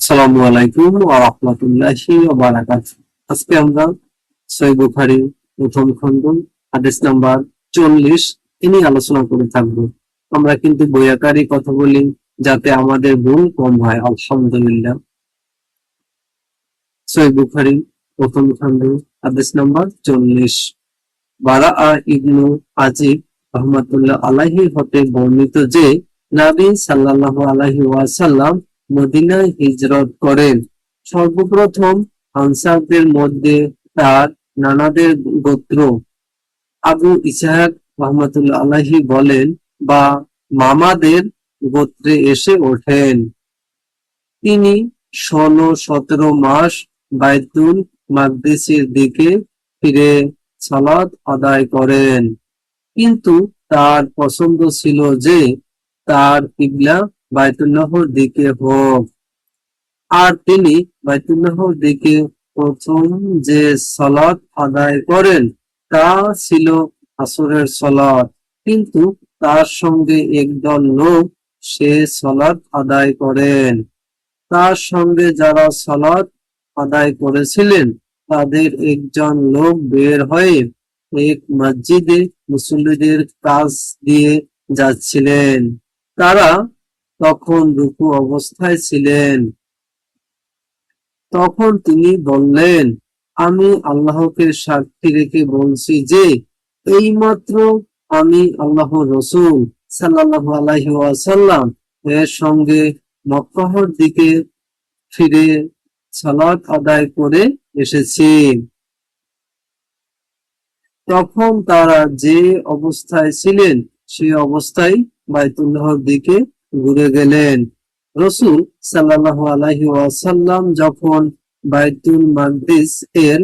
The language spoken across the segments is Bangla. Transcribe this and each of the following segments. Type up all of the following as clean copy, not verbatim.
আসসালামু আলাইকুম ওয়া রাহমাতুল্লাহি ওয়া বারাকাতুহু। আজকে আমরা সহিহ বুখারী প্রথম খণ্ড হাদিস নাম্বার 40 এ নিয়ে আলোচনা করে থাকব। আমরা কিন্তু বই আকারে কথা বলি যাতে আমাদের ভুল কম হয়, আলহামদুলিল্লাহ। সহিহ বুখারী প্রথম খণ্ড হাদিস নাম্বার 40। বারাআ ইবনু আজিব রাহমাতুল্লাহ আলাইহি হতে বর্ণিত যে নবী সাল্লাল্লাহু আলাইহি ওয়াসাল্লাম মদিনায় হিজরত করেন। সর্বপ্রথম আনসারদের মধ্যে তার নানাদের গোত্র আবু ইসহাক রাহমাতুল্লাহ আলাইহি বলেন বা মামাদের গোত্রে এসে ওঠেন। তিনি 16-17 মাস বাইতুল মাকদিসের দিকে ফিরে সালাত আদায় করেন, কিন্তু তার পছন্দ ছিল যে তার কিবলা বাইতুল্লাহর দিকে হোক। আর তিনি বাইতুল্লাহর দিকে প্রথম যে সালাত আদায় করেন তা ছিল আসরের সালাত, কিন্তু তার সঙ্গে একদল লোক সে সালাত আদায় করেন। তার সঙ্গে যারা সালাত আদায় করেছিলেন তাদের একজন লোক বের হয়ে এক মসজিদে মুসল্লিদের কাছ দিয়ে যাচ্ছিলেন। তারা তখন রুকু অবস্থায় ছিলেন। তখন তিনি বললেন, আমি আল্লাহকে সাক্ষী রেখে বলছি যে এইমাত্র আমি আল্লাহর রাসূল সাল্লাল্লাহু আলাইহি ওয়াসাল্লাম এর সঙ্গে মক্কাহর দিকে ফিরে সালাত আদায় করে এসেছি। তখন তারা যে অবস্থায় ছিলেন সে অবস্থায় বাইতুল্লাহর দিকে ঘুরে গেলেন। রাসূল সাল্লাল্লাহু আলাইহি ওয়াসাল্লাম যখন বাইতুল মাকদিস এর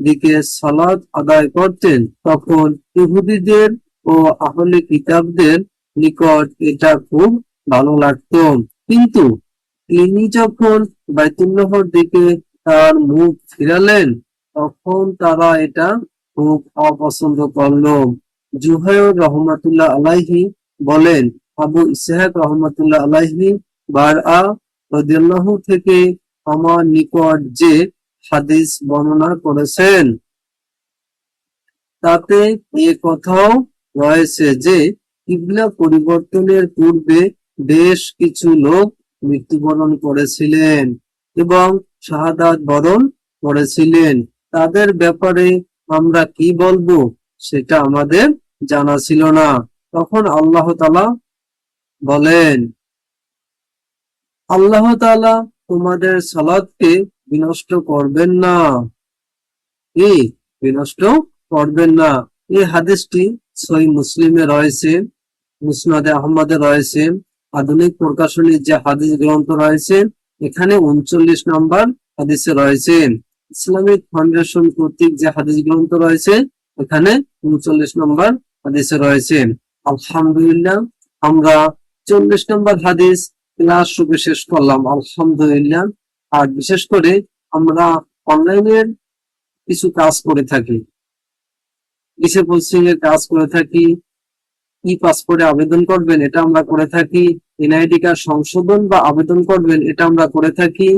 দিকে সালাত আদায় করতেন তখন ইহুদিদের ও আহলে কিতাবদের নিকট এটা খুব ভালো লাগতো, কিন্তু তিনি যখন বাইতুল্লাহর দিকে তার মুখ ফিরালেন তখন তারা এটা খুব অপছন্দ করলো। জুহাইর রহমাতুল্লাহ আলাইহি বলেন, আবু ইসহাক রহমাতুল্লাহ আলাইহি বারআ রাদিয়াল্লাহু থেকে আমার নিকট যে হাদিস বর্ণনা করেছেন তাতে এ কথাও রয়েছে যে কিবলা পরিবর্তনের পূর্বে বেশ কিছু লোক মৃত্যুবরণ করেছিলেন এবং শাহাদাত বরণ করেছিলেন। তাদের ব্যাপারে আমরা কি বলবো সেটা আমাদের জানা ছিল না। তখন আল্লাহ তাআলা বলেন, আল্লাহ তাআলা তোমাদের সালাতকে বিনষ্ট করবেন না, কি বিনষ্ট করবেন না। এই হাদিসটি সহিহ মুসলিমে রয়েছে, মুসনাদে আহমদে রয়েছে, আধুনিক প্রকাশনীর যে হাদিস গ্রন্থ রয়েছে এখানে 39 নম্বর হাদিসে রয়েছে। ইসলামিক ফাউন্ডেশন কর্তৃক যে হাদিস গ্রন্থ রয়েছে এখানে 39 নম্বর হাদিসে রয়েছে। আলহামদুলিল্লাহ, আমরা 40 নম্বর হাদিস ক্লাস শুরু শেষ করলাম, আলহামদুলিল্লাহ। আর বিশেষ করে আমরা অনলাইনের কিছু কাজ করে থাকি, কিসে পোস্টিং এর কাজ করে থাকি, ই পাসপোর্টে আবেদন করবেন এটা আমরা করে থাকি, এনআইডি কার্ড সংশোধন বা আবেদন করবেন এটা আমরা করে থাকি,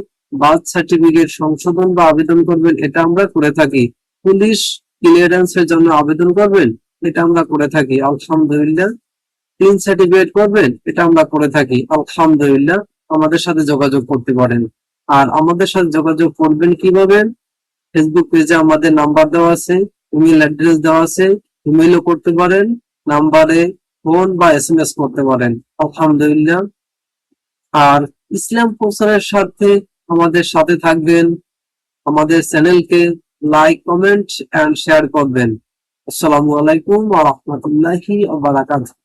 বার্থ সার্টিফিকেট সংশোধন বা আবেদন করবেন এটা আমরা করে থাকি, পুলিশ ক্লিয়ারেন্সের জন্য আবেদন করবেন এটা আমরা করে থাকি, আলহামদুলিল্লাহ। টিন সার্টিফিকেট করবেন এটা আমরা করে থাকি, আলহামদুলিল্লাহ। আমাদের সাথে যোগাযোগ করতে পারেন। আর আমাদের সাথে যোগাযোগ করবেন কিভাবে? ফেসবুক পেজে আমাদের নাম্বার দেওয়া আছে, ইমেল অ্যাড্রেস দেওয়া আছে, ইমেলও করতে পারেন, নাম্বারে ফোন বা এসএমএস করতে পারেন, আলহামদুলিল্লাহ। আর ইসলাম প্রচারের স্বার্থে আমাদের সাথে থাকবেন, আমাদের চ্যানেলকে লাইক, কমেন্ট এন্ড শেয়ার করবেন। আসসালামু আলাইকুম ওয়া রাহমাতুল্লাহি ওয়া বারাকাতুহু।